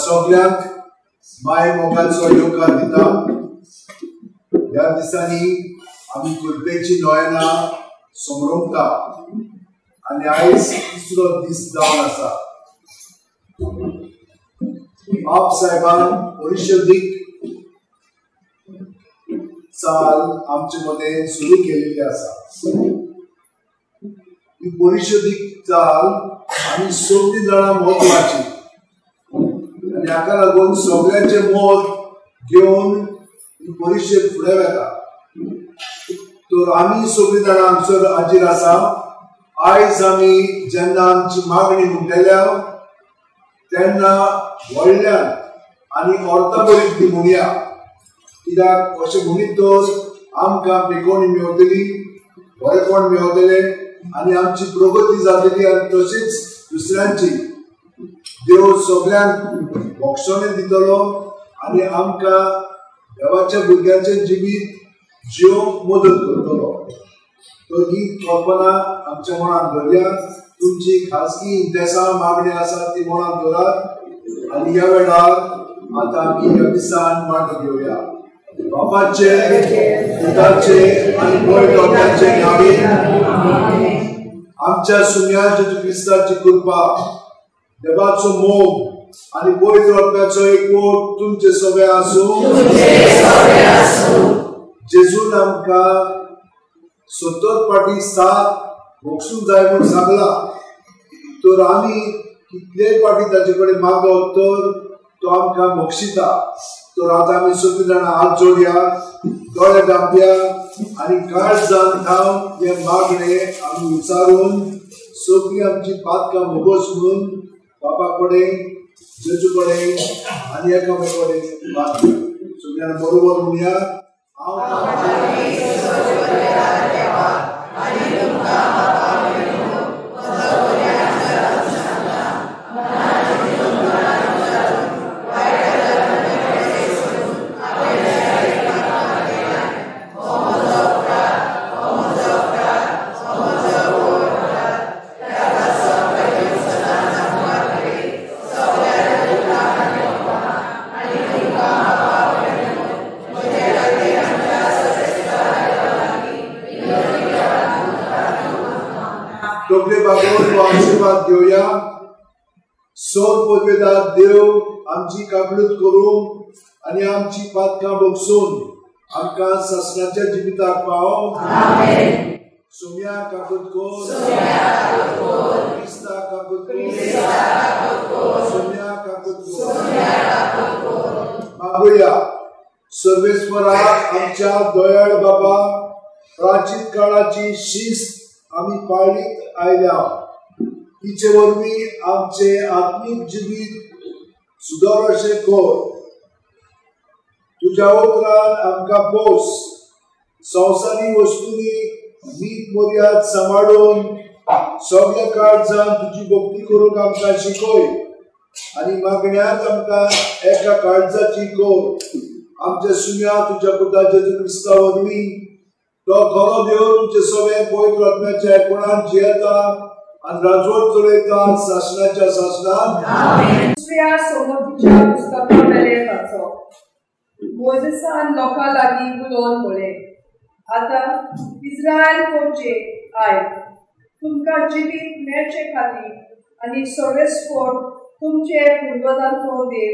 सगळ्यांक माय मोगाचो योगा दिता। ह्या दिसांनी आमी कृपेची नयनां समरोंता आनी आयज तिसरो दीस जावन आसा। आप साहेबान परिशदीक चाल आमचे मदें सुरू केलेली आसा। ही परिशदीक चाल आमी सगळीं जाणां महत्वाची आनी हाका लागून सगळ्यांचे मत घेवन ही परिशद फुडें वता। तर आमी सगळीं जाणां हांगसर हाजीर आसा। आयज आमी जेन्ना आमची मागणी म्हणटल्या तेन्ना व्हडल्यान आनी अर्थभरीत ती म्हणया, कित्याक अशें म्हणीत तर आमकां बेकोणी मेळटली, बरेपण मेळटलें आनी आमची प्रगती जातली आनी तशीच दुसऱ्यांची देव सगळ्यांक भोगसणें दितलो आनी आमकां देवाच्या भुरग्यांचें जिवीत जिवंक मदत करतलो। तर ही कल्पना आमच्या मनात धरया। तुमची खासगी इंतेसां मागणी आसा ती मनात धरात आनी ह्या वेळार आतां आमी ह्या दिसान वांटो घेवया। बापाचे, पुताचे आनी पवित्र नांवान आमच्या सुन्या जेजू क्रिस्ताची कृपा, देवाचो मोग आनी पवित्र आत्म्याचो एकवट तुमचे सगळे आसूं। जेजून आमकां 70 फावटी 7 भोगसूंक जाय म्हूण सांगला। तर आमी कितलेय फावटी ताचे कडेन मागत तर तो आमकां बक्षिता। तर आतां आमी सगळीं जाणां हात जोडया, दोळे धांपया आनी काळजान ठावन हे मागणे आमी विचारून सगळीं आमची पातकां भोगोस म्हणून बापा कडेन, जेजू कडेन आनी एकामेका कडेन मागया। सगळ्यांना बरोबर म्हणया, आशीर्वाद घेवया। सोर पदवेदार देव आमची काबलूत करून आनी आमची पातकां बगसून आमकां ससनाच्या जिविताक पावो। सोम्या काकूत कोर, क्रिस्ता काकूत कोर, सोम्या काकूत कोर। मागुया सर्वेस्परा आमच्या दयाळ बाबा, प्राचीन काळाची शिस्त आमी पाळीत आयल्या। तिचे वरवीं आमचे आत्मीक जिवीत सुदार अशें कर। तुज्या उतरान आमकां पोस। संवसारी वस्तूंनी नीत मर्याद सांबाळून सगळ्या काळजान तुजी भक्ती करूंक आमकां शिकय आनी मागण्यांत आमकां एका काळजाची कर। आमच्या सुन्या तुज्या पुता जेजू क्रिस्ता वरवीं तो खरो देव तुमचे सगळे पवित्र आत्म्याच्या एकूणान जियेता आनी राजवट चलयता शासनाच्या शासनांत। दुसऱ्या सोमतीच्या पुस्तकांतले वाचो। मोजेसान लोकां लागीं उलोवन म्हळें, आतां इस्रायल कोरचे आयक, तुमकां जिवीत मेळचे खातीर आनी सर्वेस्पर तुमचे पुर्वजांचो देव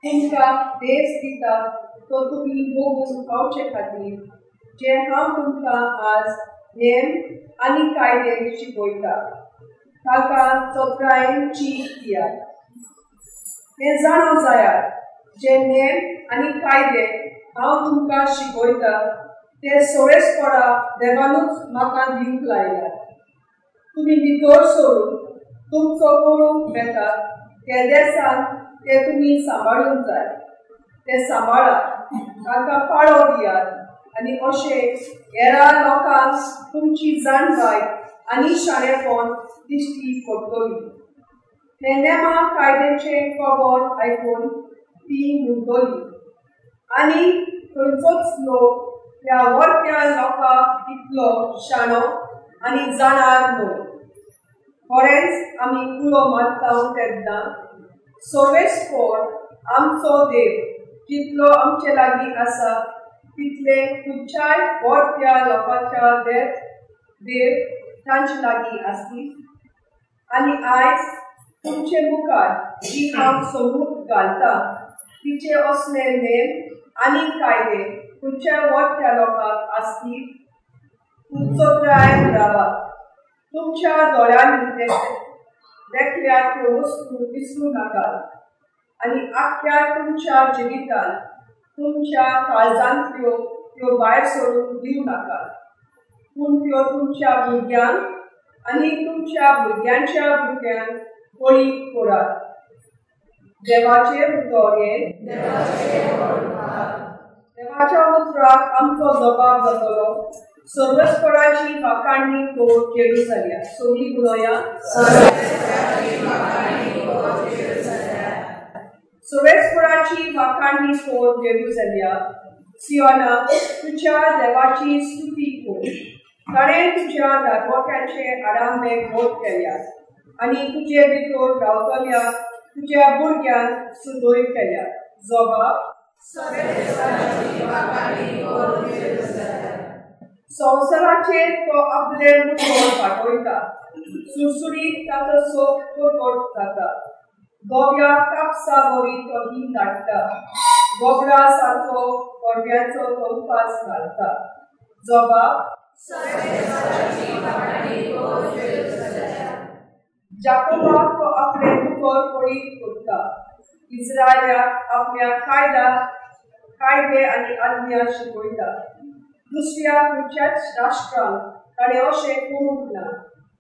तुमकां देस दिता तो तुमी भोगून खावचे खातीर जे हांव तुमकां आज नेम आनी कायदे शिकयता ताका सगळ्यांक चीक दियात हें जाणो जायात जे नेम आनी कायदे हांव तुमकां शिकयता ते सोयेस्परा देवानूच म्हाका दिवंक लायल्यात तुमी भितर सरून तुमचो करूंक येतात ते देसान ते तुमी सांबाळूंक जाय ते सांबाळात ताका पाळो दियात आनी अशें हेरा लोकांक तुमची जाणबाय आनी शाणेपण दिश्टी पडटली हे नेमा कायद्याचे खबर आयकून ती म्हणटली आनी खंयचोच लोक ह्या वर्त्या लोकांक इतलो शाणो आनी जाणार न्हय खरेंच आमी कुलो मारता तेन्ना सोवेस्पर आमचो देव जितलो आमचे लागीं आसा तितले खंयच्याय वर्त्या लोकांच्या देव तांचे लागीं आसली आनी आयज तुमचे मुखार जी हांव समूक घालता तिचे असले नेम आनी कायदे खंयच्या वर्त्या लोकांक आसली उत्सुकायेन रावात तुमच्या दोळ्यांनी देखल्या त्यो वस्तू विसरूं नाकात आनी आख्या तुमच्या जिवितांत तुमच्या काळजांतल्यो त्यो भायर सोडून दिवं नाकात पूण त्यो तुमच्या भुरग्यांक आनी तुमच्या भुरग्यांच्या भुरग्यांक पळीक करात देवाचेर उतर देवाच्या उतराक आमचो जबाब जातलो सर्वेस्पराची वाखाणणी कोर जेरुसलेम सगळीं उलोवया सर्वेस्पराची वाखाणणी कोर जेरुसलेम सियोना तुझ्या देवाची स्तुती कर ताणें तुझ्या दादोक्यांचे आडांबे गोड केल्यात आनी तुजे भितर रावतल्या तुझ्या भुरग्यांक सुदोय केल्यात जबाब संवसाराचेर तो आपले मुखार पाठयता सुरसुरीत ताचो सोक कोरकोट जाता गोब्या कापसा वरी तो ही धाडटा गोबरा सारको गोडव्याचो तो उपास घालता जबाब जाकोबाक तो आपले मुखार पळीत करता इस्रायलाक आपल्या कायदे आनी आज्ञा शिकयता दुसऱ्या खंयच्याच राष्ट्रांक ताणें अशें करूंक ना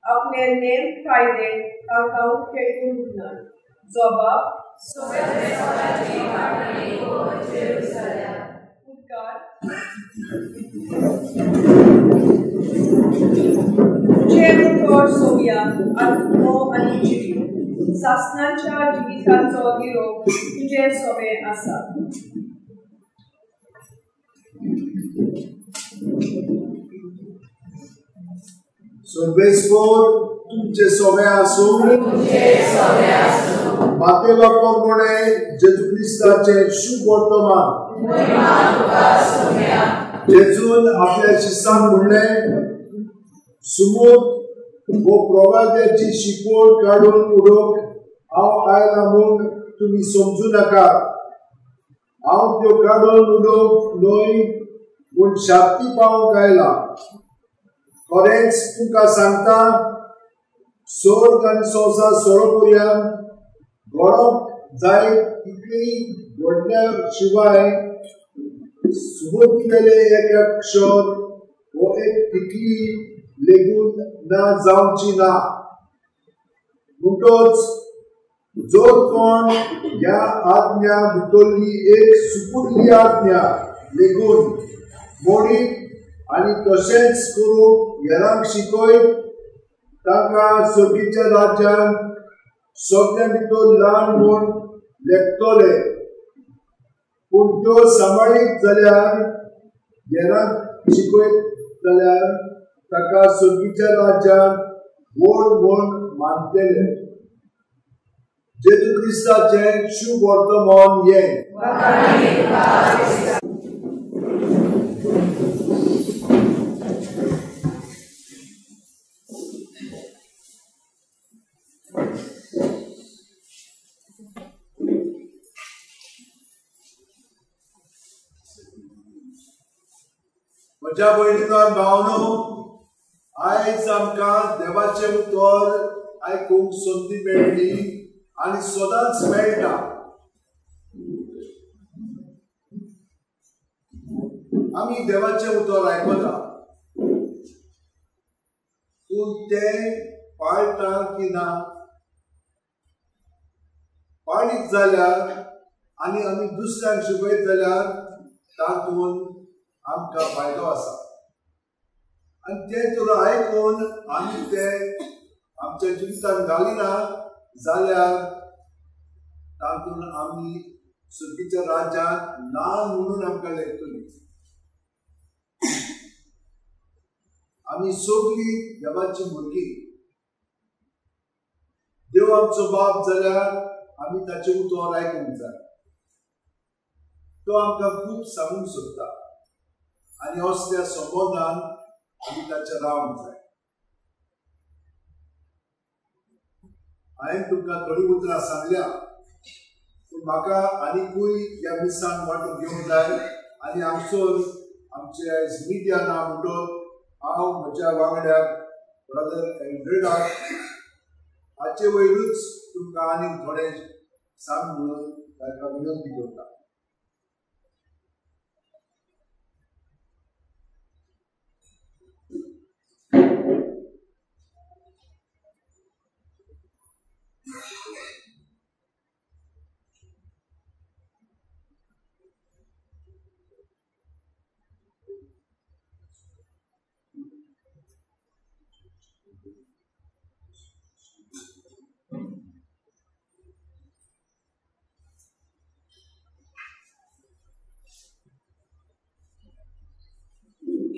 आपले नेम कायदे तांकां उक्ते करूंक ना जबाब तुझे मुखार सोवया आत्मो आनी जिवीत सासणाच्या जिविताचो विरो तुझे सोबे आसा सर्वेस्पर तुमचे सोबे आसूं माते बापाप्रमाणे जेजू क्रिस्ताचे शुभ वर्तमान जेजून आपल्या शिष्यांक म्हणलें सुमोद वो प्रवाद्याची शिकवण काडून उडोवंक हांव आयला म्हूण तुमी समजू नाका हांव त्यो काडून उडोवंक न्हय पूण शांती पावोवंक आयला खरेंच तुमकां सांगता स्वर्ग आनी संवसार सोडोपर्यंत घडोवंक जाय तितली व्हडल्या शिवाय सुबोधिलेले एक अक्षर वो एक तिकली लेगून ना जावची ना म्हणटच जर कोण ह्या आज्ञा भितरली एक सुपुर्ली आज्ञा लेगून मोडीत आनी तशेंच करूंक हेरांक शिकयत तांकां सर्गीच्या राज्यांत सगळ्या भितर ल्हान म्हूण लेखतले पूण त्यो सांबाळीत जाल्यार हेरांक शिकयत जाल्यार ताका सर्गीच्या राज्यांत व्हड म्हूण मानतले जेजू क्रिस्ताचें शुभ वर्तमान हें म्हज्या भयणीनो आनी भावनो आयज आमकां देवाचें उतर आयकूंक संदी मेळ्ळी आनी सदांच मेळटा. आमी देवाचें उतर आयकता, पूण तें पाळटा की ना? पाळीत जाल्यार आनी आमी दुसऱ्यांक शिकयत जाल्यार तातूंत आमकां फायदो आसा. आनी तें तर आयकून आमी तें आमच्या जिवितांत घालिना जाल्यार तातूंत आमी सुखीच्या राज्यांत ना म्हणून आमकां लेखतली. आमी सगळीं देवाची भुरगीं. देव आमचो बाप जाल्यार आमी ताचें उतर आयकूंक जाय. तो आमकां खूब सांगूंक सोदता आनी असल्या संबंदान आमी ताचें रावंक जाय. हांवें तुमकां थोडी उतरां सांगल्या, पूण म्हाका आनिकूय ह्या मिसांत वांटो घेवंक जाय. आनी आमचे आयज मिडिया ना म्हणटोच हांव म्हज्या वांगड्याक ब्रदर एल्ड्रेडाक हाचे वयरूच तुमकां आनीक थोडें सांग म्हणून ताका विनंती करता.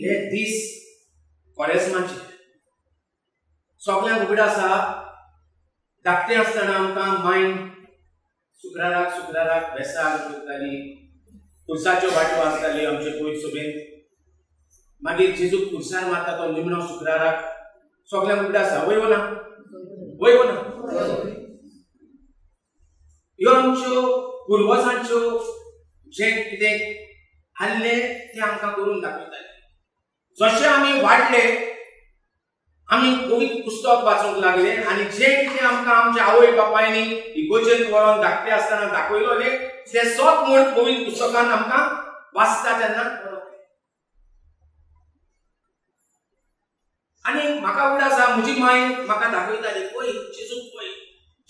हे दीस कोरेस्माचे सगळ्यांक उगड आसा. धाकटे आसतना आमकां मायन शुक्राराक बेसार करताली, खुर्साच्यो वाटो आसताली आमचे कुळीक सोबेन. मागीर जेजूक खुर्सार मारता तो निमणो शुक्राराक सगळ्यांक उगड आसा. वय ना? ह्यो आमच्यो पुर्वजांच्यो जे कितें आहले ते आमकां करून दाखयताले. जशें आमी वाडले आमी पवित्र पुस्तक वाचूंक लागले आनी जे कितें आमकां आमच्या आवय बापायनी इगोजेंत व्हरोन धाकटे आसतना दाखयलोले ते सोत म्हूण पवित्र पुस्तकांत आमकां वाचता तेन्ना आनी म्हाका उगड आसा म्हजी माय म्हाका दाखयताली, पळय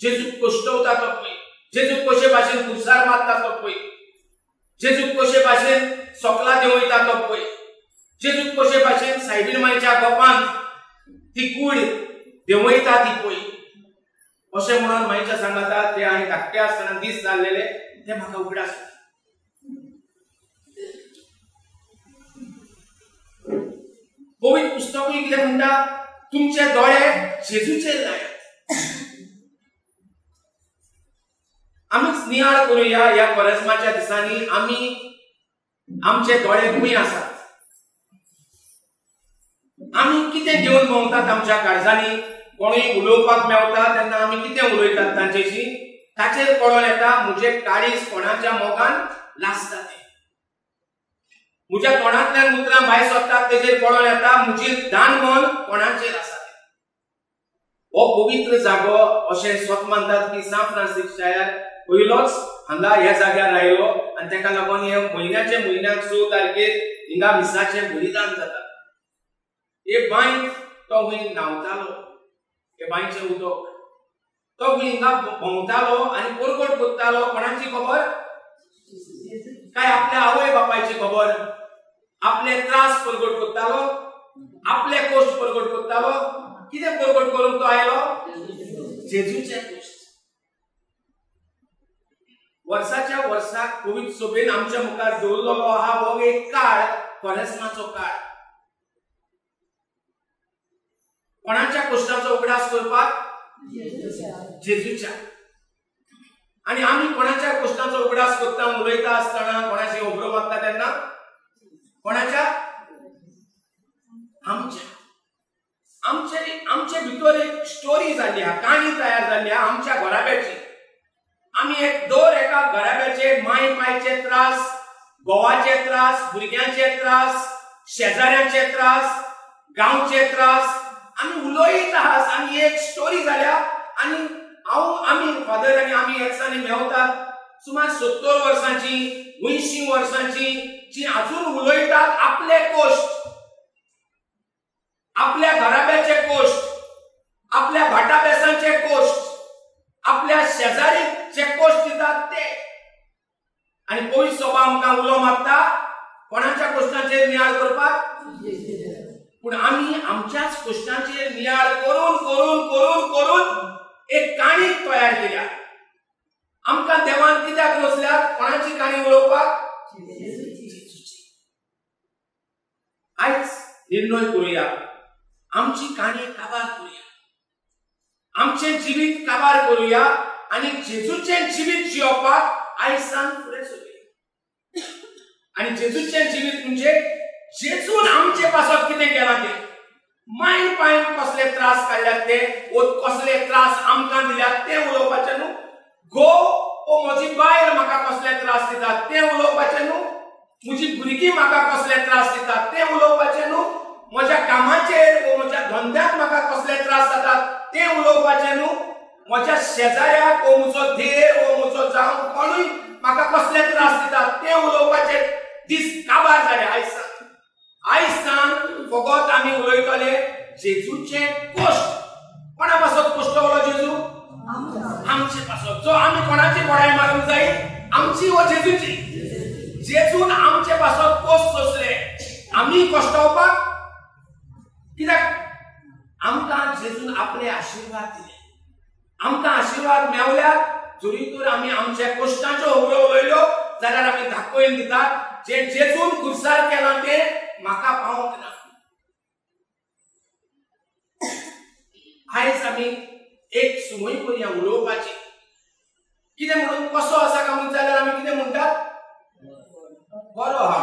जेजूक कश्टवता तो पळय, जेजूक कशे भाशेन खुर्सार मारता तो पळय, जेजूक कशे भाशेन सोकला देंवयता तो पळय, जेजूक कशे भाशेन सायबीण मायच्या गोपांत ती कूड देंवयता ती पळय. अशें म्हणून मायच्या सांगाता ते हांवें धाकटे आसतना दीस जाल्लेले ते म्हाका उगड आसा. पवित्र पुस्तकूय कितें म्हणटा, तुमचे दोळे जेजूचेर लायात. आमीच नियाळ करूया ह्या कोरेस्माच्या दिसांनी आमी आमचे दोळे खंय आसात. आमी कितें घेवन भोंवतात आमच्या काळजांनी. कोणूय उलोवपाक मेवता तेन्ना आमी कितें उलयतात तांचेशी ताचेर कळोन येता म्हजे काळीज कोणाच्या मोगान लासता तें. म्हज्या तोंडांतल्यान उतरां भायर सरतात तेजेर कळोन येता म्हजी दान मन कोणाचेर आसा तें. हो पवित्र जागो अशें स्वत मानतात की सान फ्रांसीस शार पयलोच हांगा ह्या जाग्यार आयलो आनी ताका लागून हे म्हयन्याक 6 तारखेर हिंगा मिसाचें बलिदान जाता. हे बांय तो खंय न्हांवतालो, हे बांयचें उदक तो खंय हिंगा भोंवतालो आनी परगट कोत्तालो. कोणाची खबर? काय आपल्या आवय बापायची खबर. आपले त्रास परगट कोत्तालो, आपले कश्ट परगट कोत्तालो. कितें परगट करून तो आयलो? जेजूचे कश्ट. वर्साच्या वर्साक पवित्र सोबेन आमच्या मुखार दवरलेलो आहा हो एक काळ, कोरेस्माचो काळ. कोणाच्या कश्टाचो उगडास करपाक? जेजूच्या. आनी आमी कोणाच्या कश्टाचो उगडास करता उलयता आसतना कोणाची खबरो मागता तेन्ना कोणाच्या? आमचे भितर एक स्टोरी जाल्ली आहा, काणी तयार जाल्ली आहा आमच्या घराब्याची. आमी दर एका घराब्याचे माय पायचे त्रास, घोवाचे त्रास, भुरग्यांचे त्रास, शेजाऱ्याचे त्रास, गांवचे त्रास आमी उलयत आहात आनी एक स्टोरी जाल्या आनी आमी फादर आनी आमी एक दिसांनी मेवतात सुमार 70 वर्सांची 80 वर्सांची जी अजून उलयतात आपले कोश्ट, आपल्या घराब्याचे कोश्ट, आपल्या भाटाबेसांचे कोश्ट, आपल्या शेजारीचे कोश्ट दितात ते. आणि पयस सोबा आमकां उलो मागता कोणाच्या कोश्टांचेर नियाळ करपाक, पूण आमी आमच्याच कोश्टांचेर नियाळ करून करून करून करून एक काणी तयार केल्या. आमकां देवान कित्याक वचल्यात कोणाची काणी उलोवपाक? आयज निर्णय करूया आमची काणी काबार करूया, आमचे जिवीत काबार करूया आनी जेजूचें जिवीत जियोवपाक आयज सान फुडें सरूया. आनी जेजूचें जिवीत म्हणजे जेजून आमचे पासत कितें केलां तें, मायंड पायन कसले त्रास काडल्यात ते, कसले त्रास आमकां दिल्यात ते उलोवपाचें न्हू. ओ म्हजी बायल म्हाका कसले त्रास दितात ते उलोवपाचें न्हू. म्हजी भुरगीं म्हाका कसले त्रास दितात ते उलोवपाचें न्हू. म्हज्या कामाचेर वा म्हज्या धंद्याक म्हाका कसले त्रास जातात ते उलोवपाचें न्हू. म्हज्या शेजाऱ्याक वा म्हजो धीर वा म्हजो जावं कोणूय म्हाका कसले त्रास दितात ते उलोवपाचे दीस काबार जाले. आयज सान फकत आमी उलयतले जेजूचे कोश्ट. कोणा पासत कोश्टवलो जेजू? आमचे पासत. जो आमी कोणाची बळाई मारूंक जाय? आमची व जेजूची. जेजून आमचे पासत कोश्ट सोंसले आमी कोश्टवपाक. कित्याक आमकां जेजून आपले आशिर्वाद दिले, आमकां आशिर्वाद मेवल्यात. जरी तर आमी आमच्या कोश्टांच्यो होबळ्यो उलयल्यो जाल्यार आमी दाखोवन दितात जे जेजून खुर्सार केलां तें म्हाका पावोंक ना. आयज आमी एक सुमय करूया उलोवपाची. कितें म्हणून कसो आसा काय म्हणून जाल्यार आमी कितें म्हणटात? बरो आहा.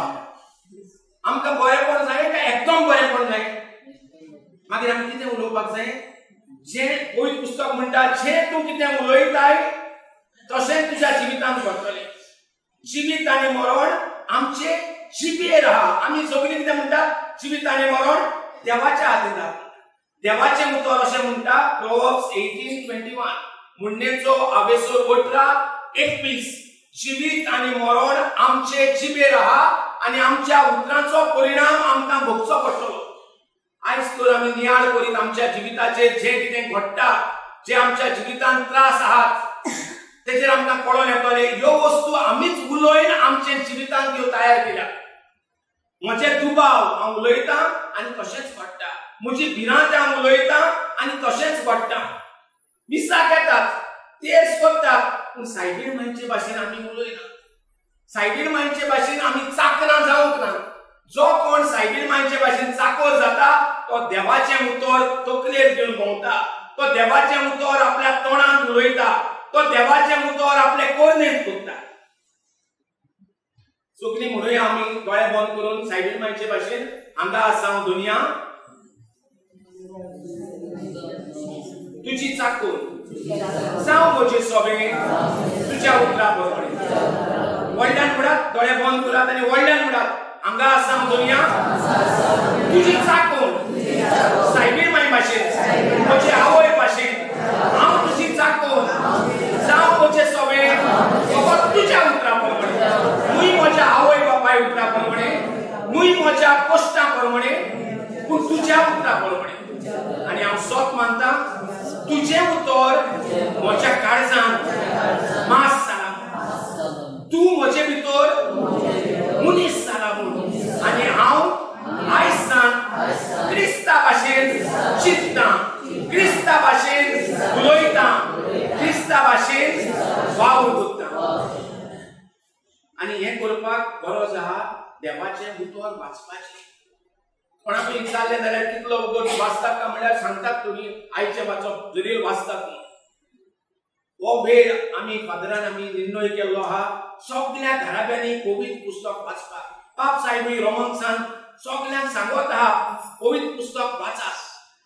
आमकां बरेपण जाय काय एकदम बरेपण जाय? मागीर आमी कितें उलोवपाक जाय? जे पयलीं पुस्तक म्हणटा जे तूं कितें उलयताय तशें तुज्या जिवितांत घडटलें. जिवीत आनी मरण आमचे जिबेर आहा. आमी सगळीं कितें म्हणटात? जिवीत आनी मरण देवाच्या हातींत आहा. देवाचें उतर अशें म्हणटा प्रोव्हर्ब्स 18:21 म्हणणेचो आवेसो 18:21 जिवीत आनी मरण आमचे जिबेर आहा आनी आमच्या उतरांचो परिणाम आमकां भोगचो पडटलो. आयज तर आमी नियाळ करीत आमच्या जिविताचेर जे कितें घडटा, जे आमच्या जिवितांत त्रास आहात तेजेर आमकां कळोन येतले ह्यो वस्तू आमीच उलयन आमचे जिवितांत ह्यो तयार केल्या. म्हजे दुबाव हांव उलयतां आनी तशेंच घडटा. म्हजी भिरांत हांव उलयतां आनी तशेंच घडटा. विसाक येतात, तेर्स करतात, पूण सायबीण मांयचे भाशेन आमी उलयना. सायबीण मांयचे भाशेन आमी चाकरां जावंक ना. जो कोण सायबीण मांयचे भाशेन चाकोर जाता तो देवाचें उतर तकलेर घेवन भोंवता. तो देवाचें उतर आपल्या तोंडांत उलयता. तो देवाचें उतर आपले कोरनेंत करता. सगळीं म्हणूया आमी दोळे बंद करून सायबीण मांयचे भाशेन हांगा आसा हांव दुनिया तुजी चाकोर जावं म्हजे सोबे तुज्या उतरा प्रमाणे. व्हडल्यान म्हणटात, दोळे बंद करात आनी व्हडल्यान म्हणटात हांगा आसा हांव दुनिया तुजी चाकोर. सायबीण मांय भाशेन म्हजे आवय भाशेन हांव तुजी चाकोर जावं म्हजे सोबे फकत तुज्या उतरा प्रमाणे. न्हय म्हज्या आवय बापाय उतरा प्रमाणे, न्हय म्हज्या कोश्टां प्रमाणे, पूण तुज्या उतरा प्रमाणे. आनी हांव सोत मानता तुजें उतर म्हज्या काळजांत मास जाला. तूं म्हजे भितर मनीस जाला म्हूण. आनी हांव आयज सान क्रिस्ता भाशेन चिंततां, क्रिस्ता भाशेन उलयतां, क्रिस्ता भाशेन वावर करतां. आनी हें करपाक गरज आहा देवाचें उतर वाचपाचें. कोणाकूय विचारलें जाल्यार कितलो वगत वाचतात काय म्हळ्यार सांगतात तुमी आयचे वाचप जरीर वाचतात न्हू. हो वेळ आमी फादरान आमी निर्णय केल्लो आहा सगळ्या घराब्यांनी पवित्र पुस्तक वाचपाक. पाप साहेबूय रोमन्सान सगळ्यांक सांगत आहा पवित्र पुस्तक वाचा.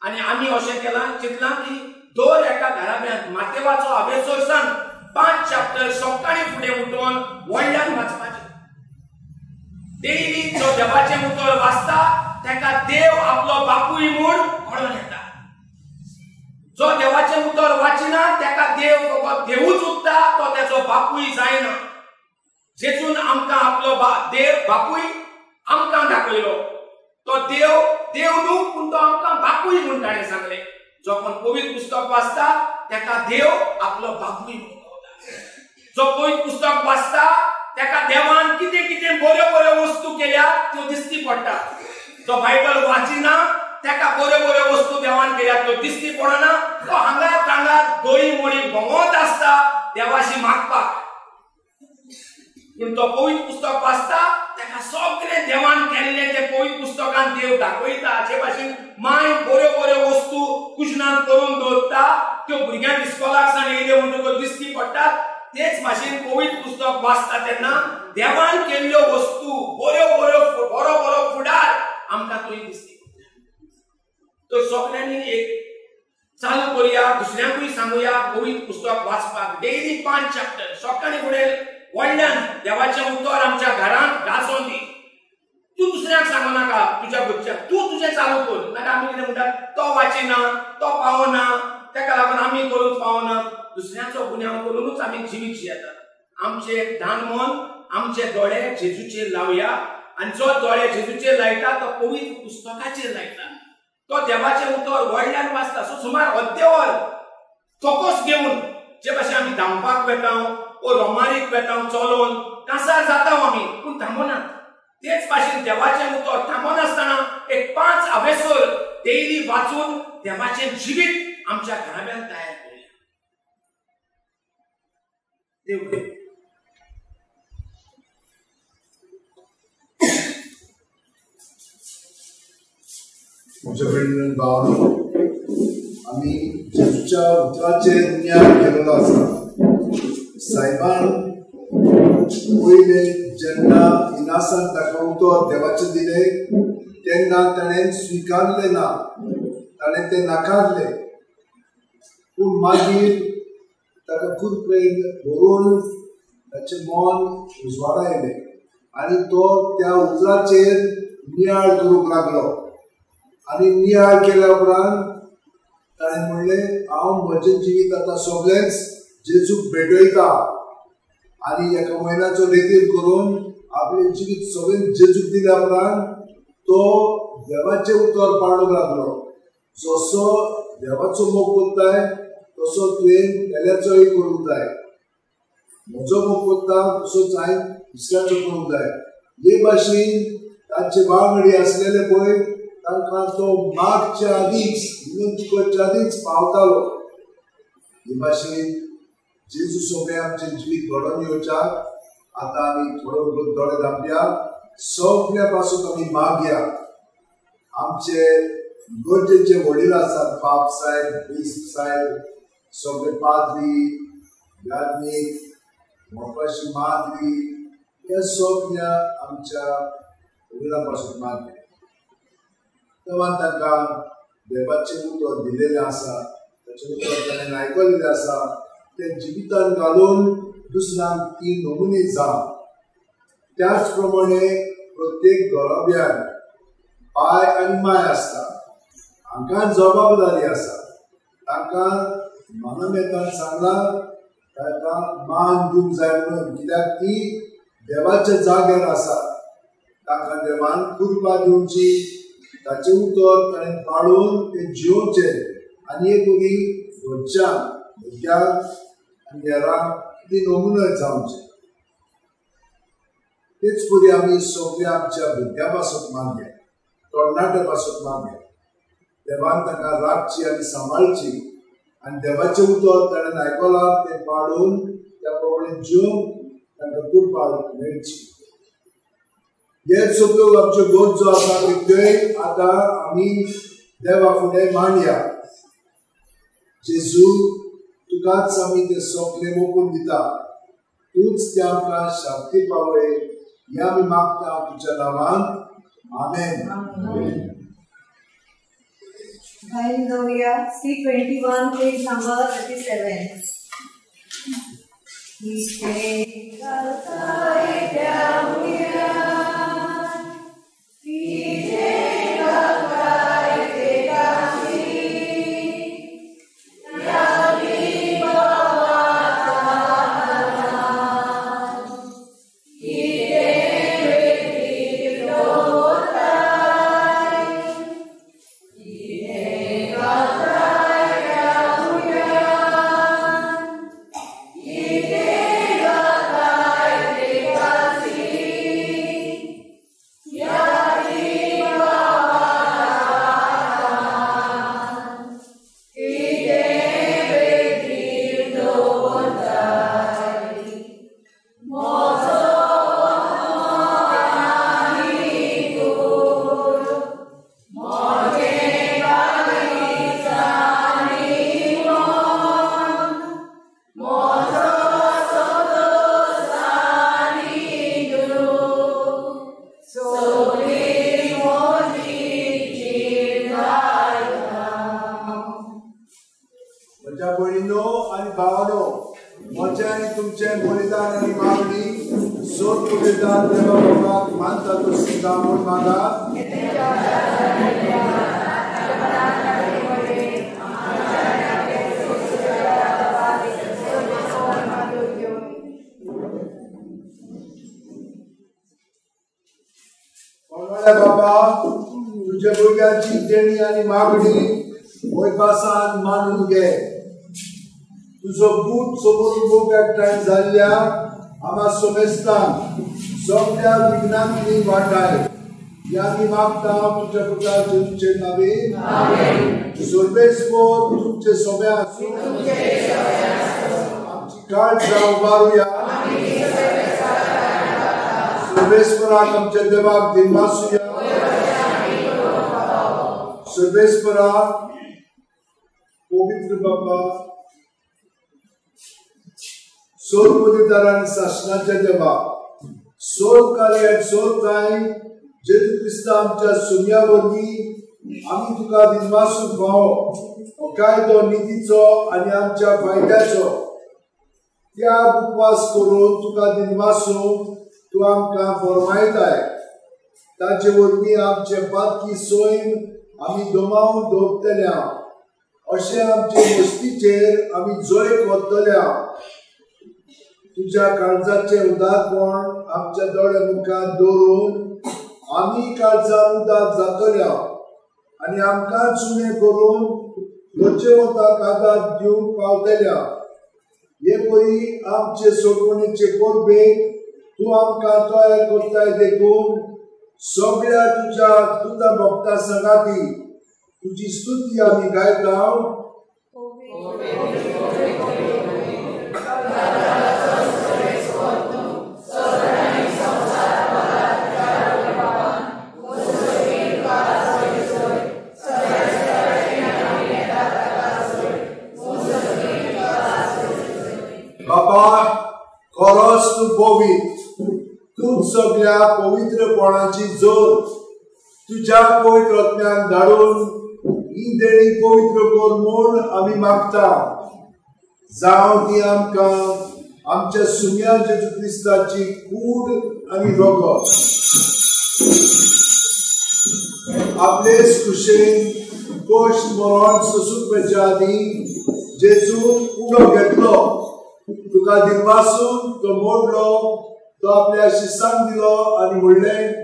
आनी आमी अशें केलां चिंतलां की दर एका घराब्यांत मातेवाचो हावेसोरसान 5 चॅप्टर सकाळीं फुडें उठोवन व्हडल्यान वाचपाचें. डेली जो देवाचें उतर वाचता तेका देव आपलो बापूय म्हूण कळोवन येता. जो देवाचें उतर वाचिना तेका देव फकत देवूच उत्ता, तो तेचो बापूय जायना. जेतून आमकां आपलो देव बापूय आमकां दाखयलो. तो देव न्हू पूण तो आमकां बापूय म्हूण ताणें सांगलें. जो कोण पवित्र पुस्तक वाचता तेका देव आपलो बापूय म्हूण कळटा. जो पवित्र पुस्तक वाचता तेका देवान कितें कितें बऱ्यो बऱ्यो वस्तू केल्या त्यो दिसती पडटा. जो बायबल वाचिना तेका बऱ्यो बऱ्यो वस्तू देवान केल्या त्यो दिसती पडना. तो हांगा तांगा दोळी मोळी भोंवत आसता देवाशी मागपाक. पूण तो पवित्र पुस्तक वाचता तेका सगळें देवान केल्लें तें पवित्र पुस्तकान देव दाखयता. जे भाशेन माय बऱ्यो बऱ्यो वस्तू कुशनांत करून दवरता त्यो भुरग्यांक इस्कॉलाक सावन येयले म्हणटकच दिसती पडटात. तेच भाशेन पवित्र पुस्तक वाचता तेन्ना देवान केल्ल्यो वस्तू बऱ्यो बऱ्यो बरो फुडार आमकां थंय दिसती पडटा. तो सगळ्यांनी एक चालू करुया, दुसऱ्यांकूय सांगुया पवित्र पुस्तक वाचपाक. डेली 5 चॅप्टर सकाळी फुडें व्हडल्यान देवाचें उतर आमच्या घरांत गाजोवन दी. तूं दुसऱ्याक सांगू नाका तुज्या भुरग्याक, तूं तुजें चालू कर. नाजाल्यार आमी कितें म्हणटात, तो वाचिना, तो पावना, तेका लागून आमी करूंक पावना. दुसऱ्याचो गुन्यांव करूनच आमी जिवीत जियेतात. आमचें ध्यान मन, आमचे दोळे जेजूचेर लावया. आनी जो दोळे जेजूचेर लायता तो पवित्र पुस्तकाचेर लायता. तो देवाचें उतर व्हडल्यान वाचता. सो सुमार अर्देवर फोकस घेवन जे भाशेन आमी धांवपाक वेता, रोमारीक वेता चलोवन कांसार जाता आमी, पूण थांबनात. तेच भाशेन देवाचें उतर थांबनासतना एक 5 हावेसर डेली वाचून देवाचें जिवीत आमच्या घराब्यान तयार करूया. देव म्हज्या भयणीन भावांनो, आमी जेजूच्या उतराचेर न्याय केलेलो आसा. सायबान पयले जेन्ना इनासान ताका उतर देवाचें दिलें तेन्ना ताणें स्विकारलें ना, ताणें तें नाकारलें. पूण मागीर ताका कृपेन भरून ताचें मन उजवाडा येयलें आनी तो त्या उतराचेर नियाळ करूंक लागलो. आनी नियाळ केल्या उपरांत ताणें म्हणलें, हांव म्हजें जिवीत आतां सगळेंच जेजूक भेटयता आनी एका म्हयन्याचो रितीर करून आपलें जिवीत सगळें जेजूक दिल्या उपरांत तो देवाचें उतर पाळूंक लागलो. जसो देवाचो मोग करताय तसो तुवें केल्याचोय करूंक जाय. म्हजो मोग करता तसोच हांवें दुसऱ्याचो करूंक जाय. हे भाशेन तांचे वांगडी आसलेले पळय तांकां तो मागच्या आदींच विनंती करच्या आदींच पावतालो. हे भाशेन जेजू सोबे आमचें जिवीत घडोवन येवच्याक आतां आमी थोडो दोळे धांपया. सगळ्या पासून आमी मागया. आमचे गरजेचे वडील आसात, बाप साहेब, बिस्प साहेब, सगळे पाद्री, याज्ञीक, मोपाशी माद्री, हे सगळ्या आमच्या वडिलां पासून मागया. देवान तांकां देवाचें उतर दिलेलें आसा, ताचें उतर ताणें आयकल्लें आसा, तें जिवितान घालून दुसऱ्यांक ती नमुनी जावं. त्याच प्रमाणे प्रत्येक घराब्यान पाय आनी माय आसता, हांकां जबाबदारी आसा. तांकां मानमेतान सांगलां तांकां मान दिवंक जाय म्हणून, कित्याक ती देवाच्या जाग्यार आसा. तांकां देवान कृपा दिवची, ताचें उतर ताणें पाळून तें जियोवचें आनी एक बरी घरच्यांक, भुरग्यांक आनी हेरांक ती नमुनो जावचें. तेच परी आमी सगळ्या आमच्या भुरग्यां पासून मागया, तरणाट्या पासून मागया. देवान तांकां राखची आनी सांबाळची आनी देवाचें उतर ताणें आयकलां तें पाळून त्या प्रमाणे जिवंक तांकां कृपा मेळची. हे सगळ्यो आमच्यो गरजो आसा त्योय आतां आमी देवा फुडें मांडया. जेजू, तुकाच आमी ते सगळें मोकून दिता. तूंच ते आमकां शांती पावय हें आमी मागता तुज्या नांवान. आमेन. Hallelujah. C21, page number 37. He तुझें बलिदान आणि मागणी सोड बलिदान देवा बाबाक मानता तो सुद्धा म्हूण मागा बाबा तुझ्या भुरग्यांची देणी आणि मागणी वैपासान मानून घे तुझो बूट समोर उबो एकठांय जाल्ल्या आम्हा सोमेस्तान सगळ्या विघ्नांतली वाटाय या आमी मागता तुझ्या पुता जेजूचे नावे सर्वेस्वर तुमचे सोबे आसूं आमची काळजा उबारूया सर्वेस्पराक आमच्या देवाक दिनवासूया सर्वेस्परा पवित्र बाबा सोर बलिदान आणि शासनाच्या देवा सोर काळी आणि सोर टाइम जेजू क्रिस्ता आमच्या सुन्यावरवी आम्ही तुका दिनवासून पावो कायदो नितीचो आणि आमच्या फायद्याचो त्याग उपवास करून तुका दिनवासून तू आमकां फरमायताय ताचे वरवीं आमचे पातकी सोयन आमी दोमावन दवरतल्या अशें आमचे मस्तीचेर आमी जय करतल्या तुझ्या काळजाचे उदारपण आमच्या दोळे मुखार दवरून आमी काळजान उदार जातल्या आनी आमकां चुणे करून गरजेवंताक आदार दिवंक पावतल्या हे परी आमचे सोडवणेचे परबेक तू आमकां तयार करताय देखून सगळ्या तुझ्या तुझ्या भक्ता संगाती तुझी स्तुती आमी गायता बाबा खरोच तू पवित्र तू सगळ्या पवित्रपणाची जोर तुझ्या पवित्र आत्म्यान धाडून ही देणी पवित्र कर म्हूण आमी मागता जावं ती आमकां आमच्या सुन्या जेजू क्रिस्ताची कूड आनी रगत आपलेच कुशेन कश्ट मरण सोंसुपाच्या आदी जेजून उडो घेतलो तुका दिनवासून तो मोडलो तो आपल्या शिष्यांक दिलो आनी म्हणलें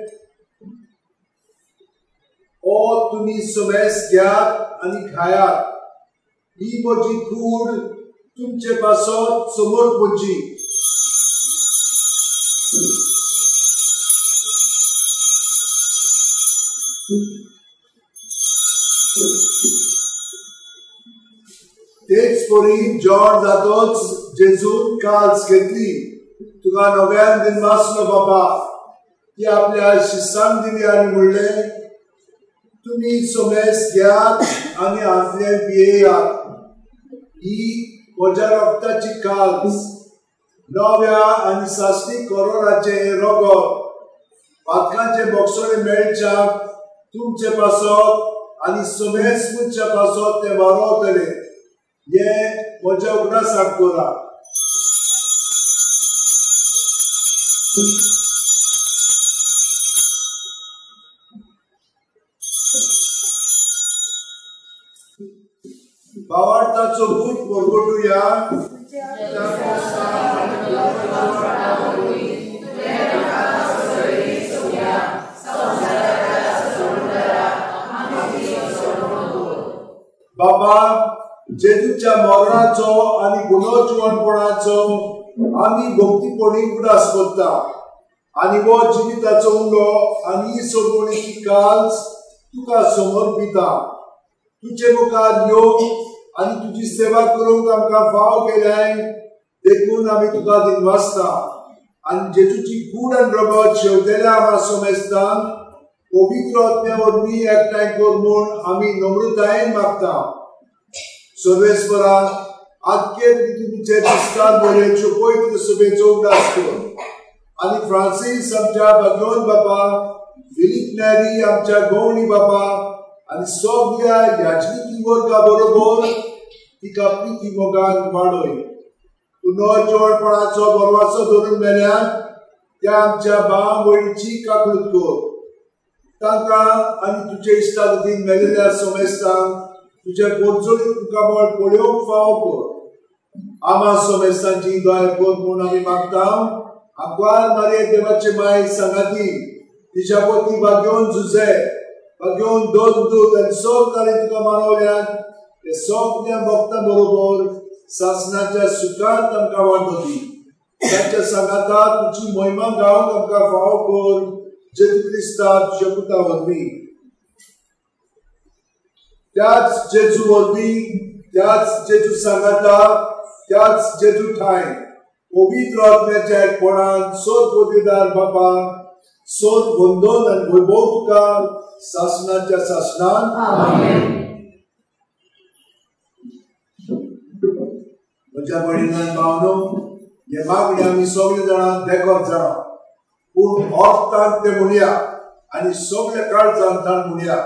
ओ तुमी समेस घेयात आनी खायात ही म्हजी कूड तुमचे पासत समोर पोची तेच परी जेवण जातोच जेजून काल्स घेतली तुका नव्यान दिनवासलो बाबा ती आपल्या शिष्यांक दिली आनी म्हणलें तुमी सोमेस घेयात आनी हातले पियेयात ही म्हज्या रक्ताची काल्स नव्या आनी सासणी करोडाचे रगत पातकांचे बोगसोडे मेळच्याक तुमचे पासत आनी सोमेस मुच्या पासत ते वारोवतले हे म्हज्या उगडासाक करा भावार्थाचो भूत परगटुया बाबा जेजूच्या मरणाचो आनी गुणोचवणपणाचो आमी भक्तीपणी उडास करता आनी वो जिविताचो उंडो आनी ही सोडवणेची काल्स तुका समर्पिता तुझे मुखार येवंक आनी तुजी सेवा करूंक आमकां फाव केल्याय देखून आमी तुका दिनवासता आनी जेजूची कूड आनी रगत शेवतेल्या आम्हा सोमेस्तान पवित्र आत्म्या वरवीं एकठांय कर म्हूण आमी नम्रतायेन मागता सर्वेस्परा आख्खे तुमचे दिसतात बरेच्यो पवित्र सभेचो उगडास कर आनी फ्रांसीस आमच्या भाग्यवान बाबा फिलीप नॅरी आमच्या गवळी बाबा आनी सगळ्या याजनीकी वर्गा बरोबर तिका प्रिती मोगान वाडय पुनः जोडपणाचो बरवासो धरून मेल्यान त्या आमच्या भाव भयणीची काकूळट कर तांकां आनी तुजे इश्टागतीन मेलेल्या सोमेस्तांक तुजे बोडजोडीत तुका बळ पळोवंक फावो कर आमा सोमेस्तांची दया कर म्हूण आमी मागता आग्वाद मारये देवाचे माय सांगाती तिच्या पोती भाग्योन झुजे भाग्योन दोन दूत आनी सोबकारे तुका मानवल्यान ते सगळ्या भक्तां बरोबर सासणाच्या सुखांत आमकां वांटो दी त्यांच्या सांगातात तुझी महिमा गावंक आमकां फावो कर जेजू क्रिस्ता तुज्या पुता वरवीं त्याच जेजू वरवीं त्याच जेजू सांगाता त्याच जेजू ठाय पवित्र आत्म्याच्या एकपणान सोद पोतेदार बाबा सोद वंदन आनी वैभव तुका सासणाच्या सासणान आमेन म्हज्या भयणीन भावनो हे मागणी आमी सगळे जाणां देखत जाणा पूण अर्थान ते म्हणया आनी सगळे काळजांत ताण म्हणया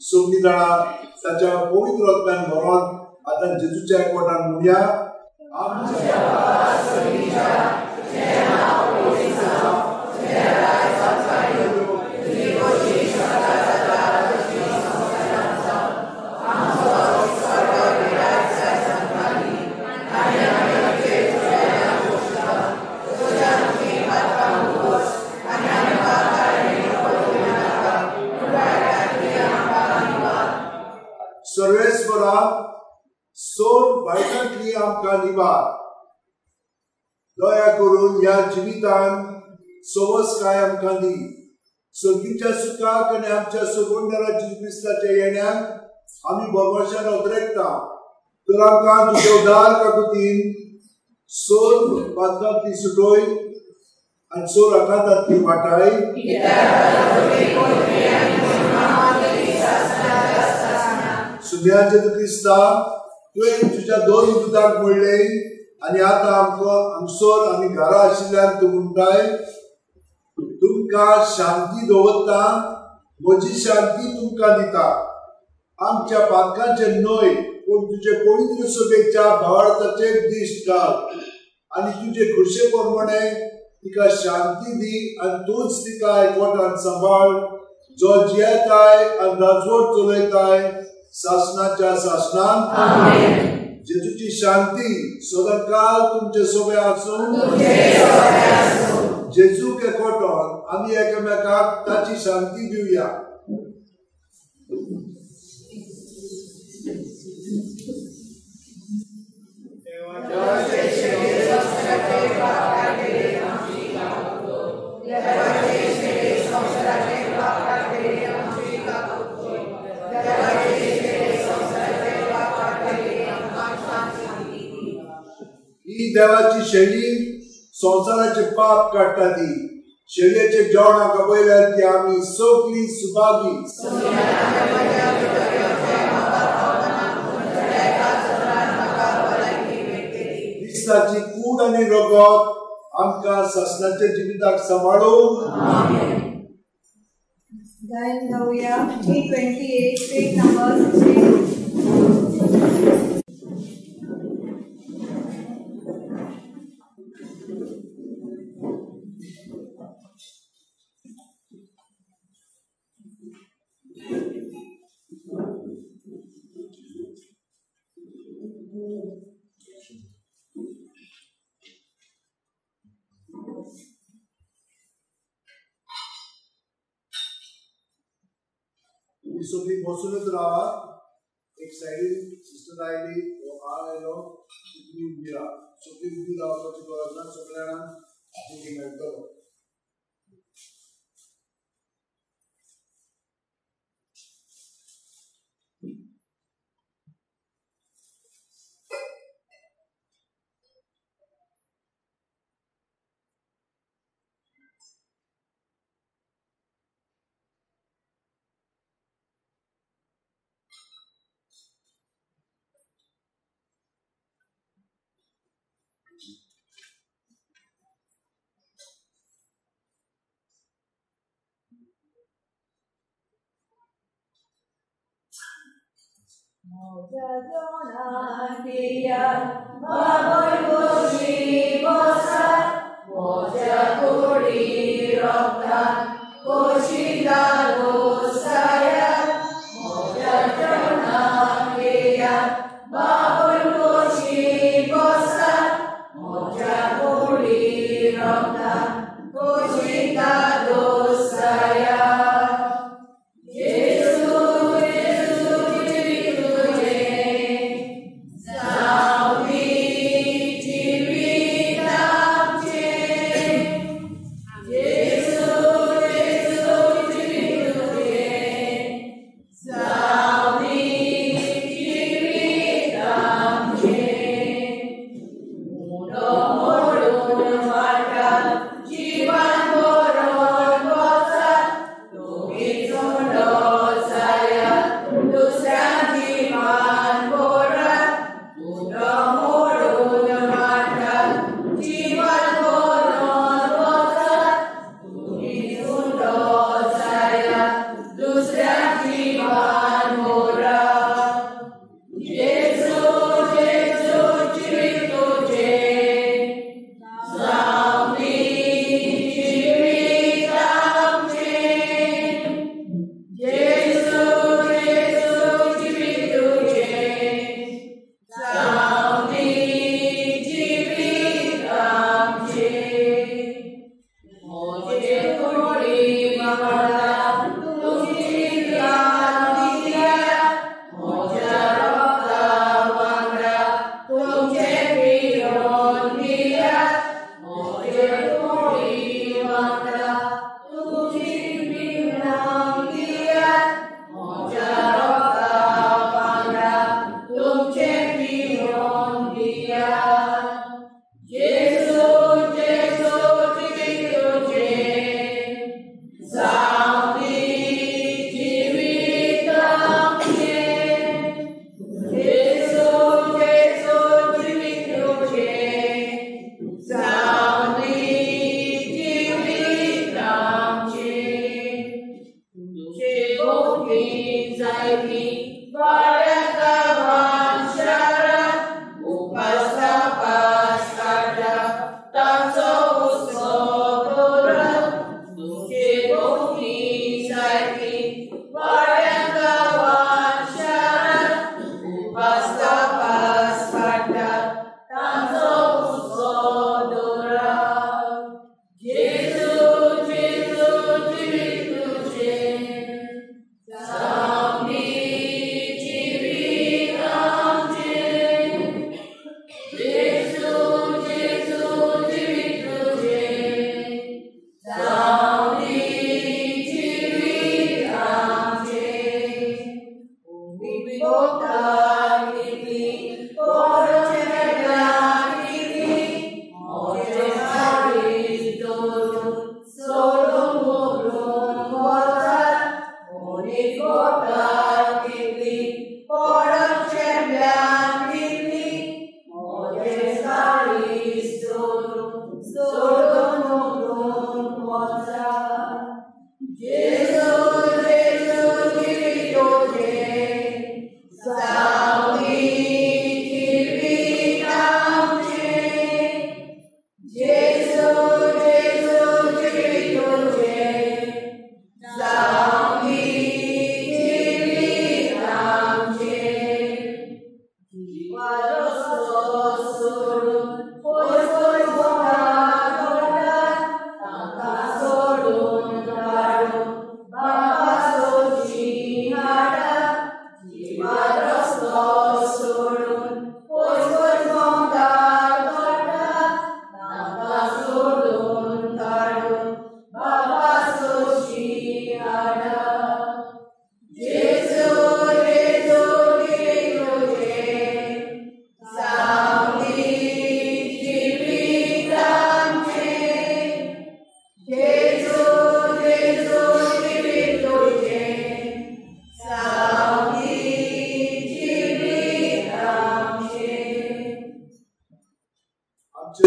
सगळीं जाणां ताच्या पवित्र आत्म्यान भरोन आतां जेजूच्या एकवटान म्हणया आमच्या सर्वेश्वरा सोड वायटांतली आमकां निवार दया करून ह्या जिवितान सवस्काय आमकां दी सर्गीच्या सुखाक आनी आमच्या सगोंडरा जेजू क्रिस्ताच्या येण्याक आमी भरवशान उद्रेकता तर आमकां तुज्या उदार काकुतीन सोर पातकांतली सुटोय आनी सोर आकांतांतली वाटाय सुद्या जेजू क्रिस्ता तुवें तुज्या दोन दुदाक म्हणले आनी आतां आमचोर आमी घरा आशिल्ल्यान तूं म्हणटाय तुमकां शांती दवरता म्हजी शांती तुमकां दिता आमच्या पातकांचे न्हय पूण तुजे पवित्र सभेच्या भावार्थाचे दिश्ट घाल आनी तुजे खुशे प्रमाणे तिका शांती दी आनी तूंच तिका एकवटान सांबाळ जो जियेताय आनी राजवट चलयताय सासणाच्या सासणान आमेन जेजूची शांती सदांकाळ तुमचे सोबे आसूं जेजूक एकवटान आमी एकामेकाक ताची शांती दिवया ही देवाची शैली संसाराचे पाप काडटा ती शैलीचे जेवणाक पयल्यार ती आमी सगळीं सुभागी क्रिस्ताची कूड आनी रगत आमकां सासणाच्या जिविताक सांबाळून Then we have 328, page number 16. सगळी बसूनच राहा एक साइडीन सिस्टर आयली आयलो तुम्ही उभी राहा सगळी उभी रावपाची गरज ना सगळ्यांना मेळटलो Moja jona dia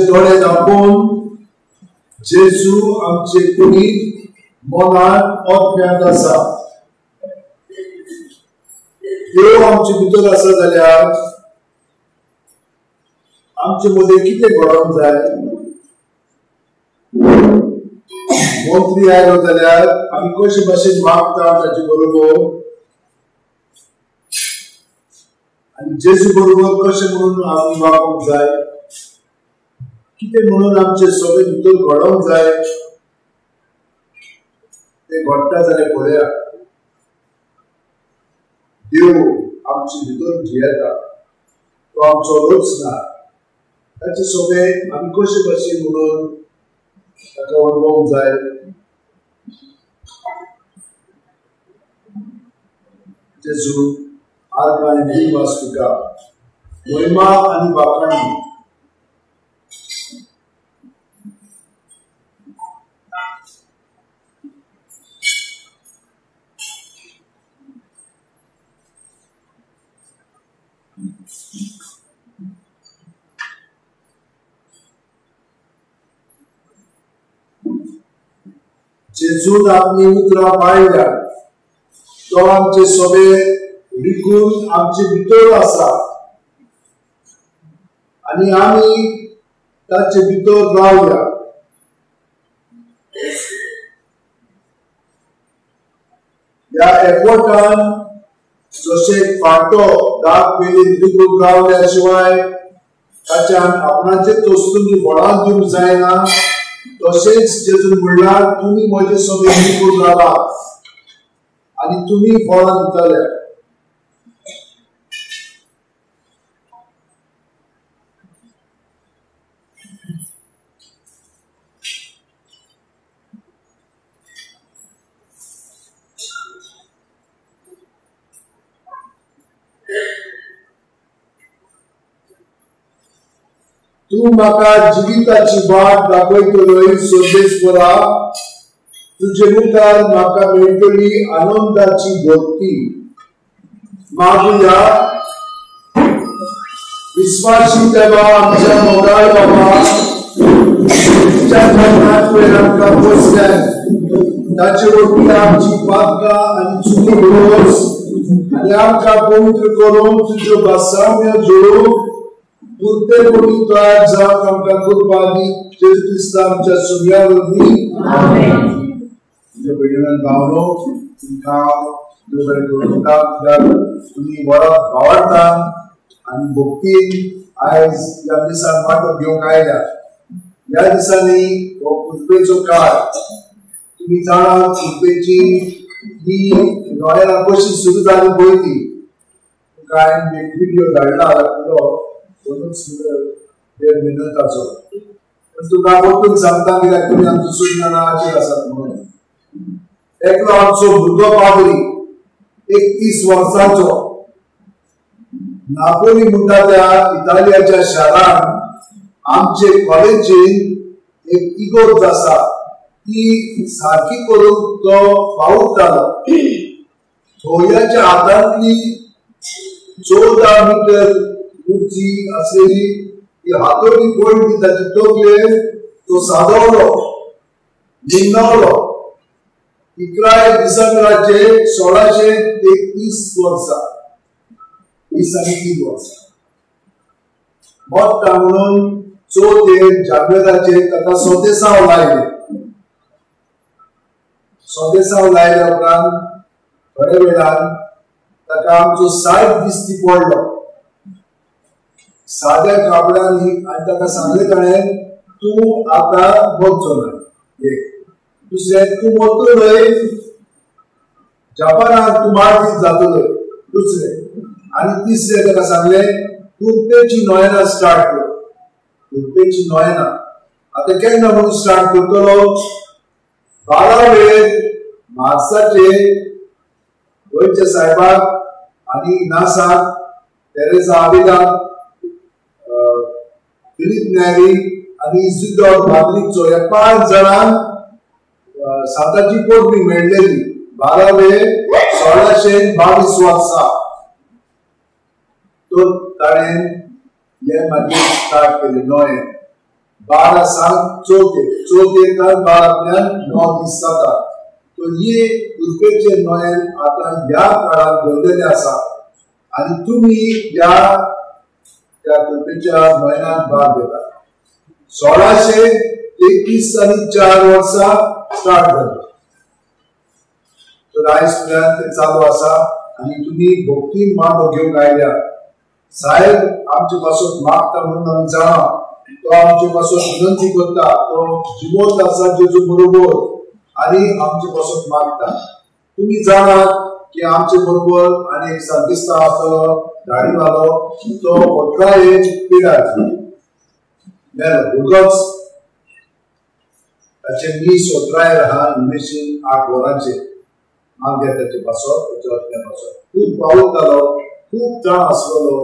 डोळे दाखवून जेजू आमचे कुडीत मनात ओतम्यात आसा. देव आमचे भितर आसा जाल्यार आमचे मदें कितें घडोवंक जाय? मंत्री आयलो जाल्यार आमी कशे भाशेन वागता ताचे बरोबर आनी जेजू बरोबर कशें म्हणून आमी वागूंक जाय, कितें म्हणून आमचे सगळे भितर घडोवंक जाय ते घडटा जाल्यार पळया. देव आमचे भितर जियेता, तो आमचो रचना, ताचे सगळें आमी कशे भाशेन म्हणून ताका अणभवूंक जाय. जेजू आर्ग आनी दिनवास तुका महिमा आनी वाखाणी. जेजून आपली उतरां पाळल्या, तो आमचे सगळे विकून आमचे भितर आसा आनी आमी ताचे भितर रावया. ह्या एकवटान जशें फाटो दाग पेलीन विकून रावल्या शिवाय ताच्यान आपणाचे तोस्तुंगी फळां दिवंक जायना, तशेंच जेजून म्हणल्यार तुमी म्हजे सगळे विकून रावात आनी तुमी फळां दितले. तू म्हाका जिविताची वाट दाखयतलोय सोर्बेश्वरा, तुजे मुखार म्हाका मेळटली आनंदाची भक्ती. मागुया. विस्वासी देवा, आमच्या मोगाळ बाबा, तुज्या मरणात तुवें आमकां पोसल्यान, ताचे वरवीं आमची पातकां आनी चुकी भरोस आनी आमकां पवित्र करून तुज्यो बासाम्यो जोडूंक पुर्तेपणी तयार जावंक आमकां कृपा दी. जेजू क्रिस्त आमच्या सुर्या वरवीं. आमेन. तुज्या भयणीन भावनो तुमकां देव बरें करूं. तुमी वरात भावाडटा आनी भक्तीन आयज ह्या दिसान वांटो घेवंक आयल्या. ह्या दिसांनी हो कृपेचो काळ, तुमी जाणा कृपेची ही नोयेलां कशी सुरू जाली पळयली. तुमकां हांवें एक व्हिडियो धाडला दाखयलो मिनताचो, पण तुका वतून सांगता कित्याक तुमी आमची सुज्ञानाचेर आसात म्हणून. एकलो आमचो भुरगो पाद्री 31 वर्सांचो नापोली म्हणटा त्या इटालियाच्या शारान आमचे कॉलेजीन एक इगोर्ज आसा, ती सारकी करूंक तो पावतालो. थोड्याच्या हातांतली 14 मीटर उंची असलेली ही हातोडी पडली, ताचे तकलेर तो सादवलो, निमणवलो. 11 डिसेंबराचे 1633 वर्सा, 3 वर्सां. मोठा म्हणून 4 जानेवारीचे ताका स्वदेसांव लायले. स्वदेसांव लायल्या उपरांत थोड्या वेळान ताका आमचो सायब दिश्टी पडलो साद्या कापडांनी आनी ताका सांगलें ताणें तूं आतां बगचो ना. एक दुसरें तूं मरतलोय, जपानाक तूं मार्तीत जातलोय. दुसरें आनी तिसरें ताका सांगलें कुर्पेची नोयेनां स्टार्ट कर. कुर्पेची नोयेनां आतां केन्ना म्हणून स्टार्ट करतलो? 12 मार्चाचे गोंयच्या साहेबाक आनी नासाक, तेरेसा आबिदाक, फिलिप नेरी आनी इजिदोर बागलीचो ह्या 5 जाणांक साताची पोटणी मेळ्ळेली 12/1622 वर्सा. तो ताणें हे मागीर स्टार्ट केलें नोयें. 12 सांग 14 12 9 दीस जातात. तो ही कुर्पेचे नोयेन आतां ह्या काळांत घडलेलें आसा आनी तुमी ह्या त्या कृपेच्या महिन्यात भाग घेतात. 1633 आणि 4 वर्सां स्टार्ट झाली. तर आयज पर्यंत ते चालू आसा आणि तुम्ही भक्ती मागो घेवंक आयल्या. साहेब आमचे पासून मागता म्हणून आमी जाणा, तो आमचे पासून विनंती करता, तो जिवंत आसा जेजू बरोबर आणि आमचे पासून मागता. तुम्ही जाणात की आमचे बरोबर आणि एक संदिस्ता आसलो दाढीवालो, तो मोठा एक पिडार मेलो उगच ताचे मीस ओतरायर आहा इमेजीन 8 वरांचेर मागे ताचे पासून त्याच्या पासून खूप पावत जालो, खूप जाण आसलो,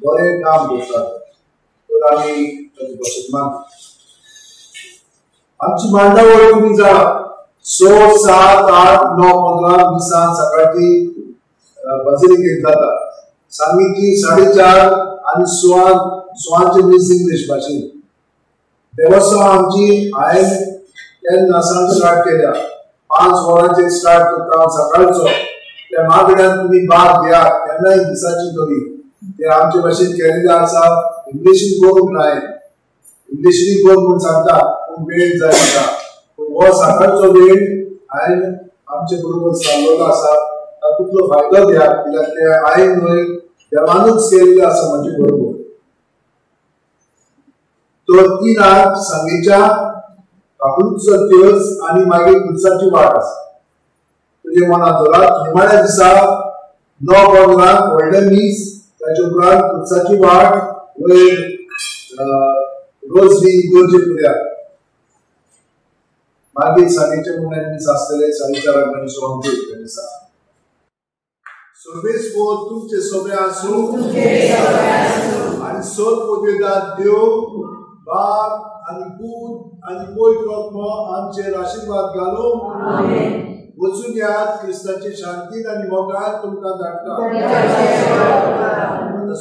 बरें काम करतात. तर आमी ताचे पासून मागता. आमची मांडावळ तुम्ही जाणा 6, 7, 8, 9, 15 दिसान सकाळची बाजिलिकेत जाता. सांगितली 4:30 आणि 16 मीस इंग्लिश भाशेन. देवस्थान आमची हांवें 10 नासान स्टार्ट केल्या. 5 वरांचेर स्टार्ट करता सकाळचो. त्या मागण्यात तुम्ही भाग घ्या केन्नाय दिसाची तरी. ते आमचे भाशेन केलेले आसा. इंग्लिशीन करूंक नाय, इंग्लिशीन कर म्हूण सांगता पूण वेळ जायना. हो सकाळचो वेळ हांवें आमचे बरोबर चाललेलो आसा. तातूंतलो फायदो घ्या, कित्याक ते हांवें न्हय देवानूच केल्लें आसा म्हजे बरोबर. तो 3 सांगेच्या काकुलचो दिवस आणि मागीर कुर्साची वाट आसा. तुजे मनात दवरात हिमाळ्या दिसा 9:15 व्हडले मीस, ताचे उपरांत कुर्साची वाट वयर रोजरी दोरचे फुड्यार. मागीर सांगेचे म्हणून मीस आसतले 4:30 आनी 6 दिसा. सर्वेस्वर तुमचे सोबे आसूं आणि सोद पोदेदात देव बाप आणि पूत आणि पवित्र आत्मा आमचेर आशीर्वाद घालो. वचून यात क्रिस्ताचे शांतीन आणि मोगान तुमकां धाडटा.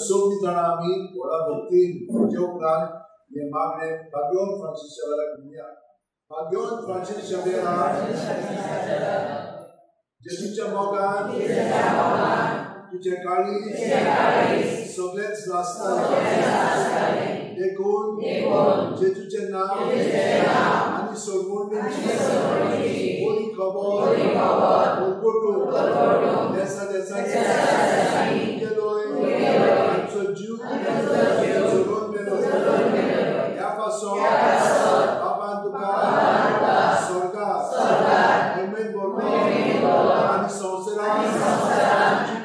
सगळीं जाणां आमी व्हडा भक्तीन म्हजे उपरांत हे मागणे भाग्यवंत फ्रांसीस शेवेराक म्हणया. भाग्यवंत फ्रांसीस शेवेरा, जेजूच्या मोगान तुझे काळीज सगळेच लासताले. देखून जेजूचे नांव आणि सोडवणीची बरी खबर उलगडून देसा देसांनी केलोय आमचो जीव सोडून गेलोय. ह्या पासून बापान तुका स्वर्गांत नेमेन बरोबर आणि संवसारांत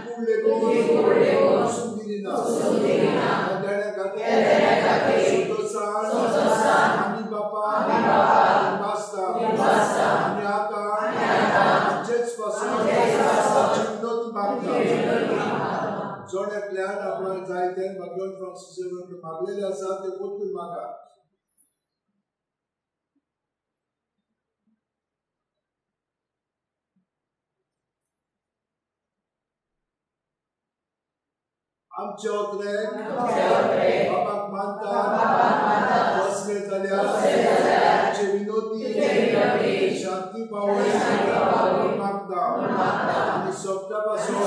फुडले वचूंक दिली ना. आमी बापा वाचता आनी आतां आमचेच पासून जिवनोत मागता. जोड एकल्यान आपणाक जाय तें भगवंत फ्रांसीस मागलेलें आसा तें परतून मागा. आमचे ओतरेक बापाक मानता बसले जाल्यार तुजे विनोदी शांती पावय मागता. आनी सोबता पासून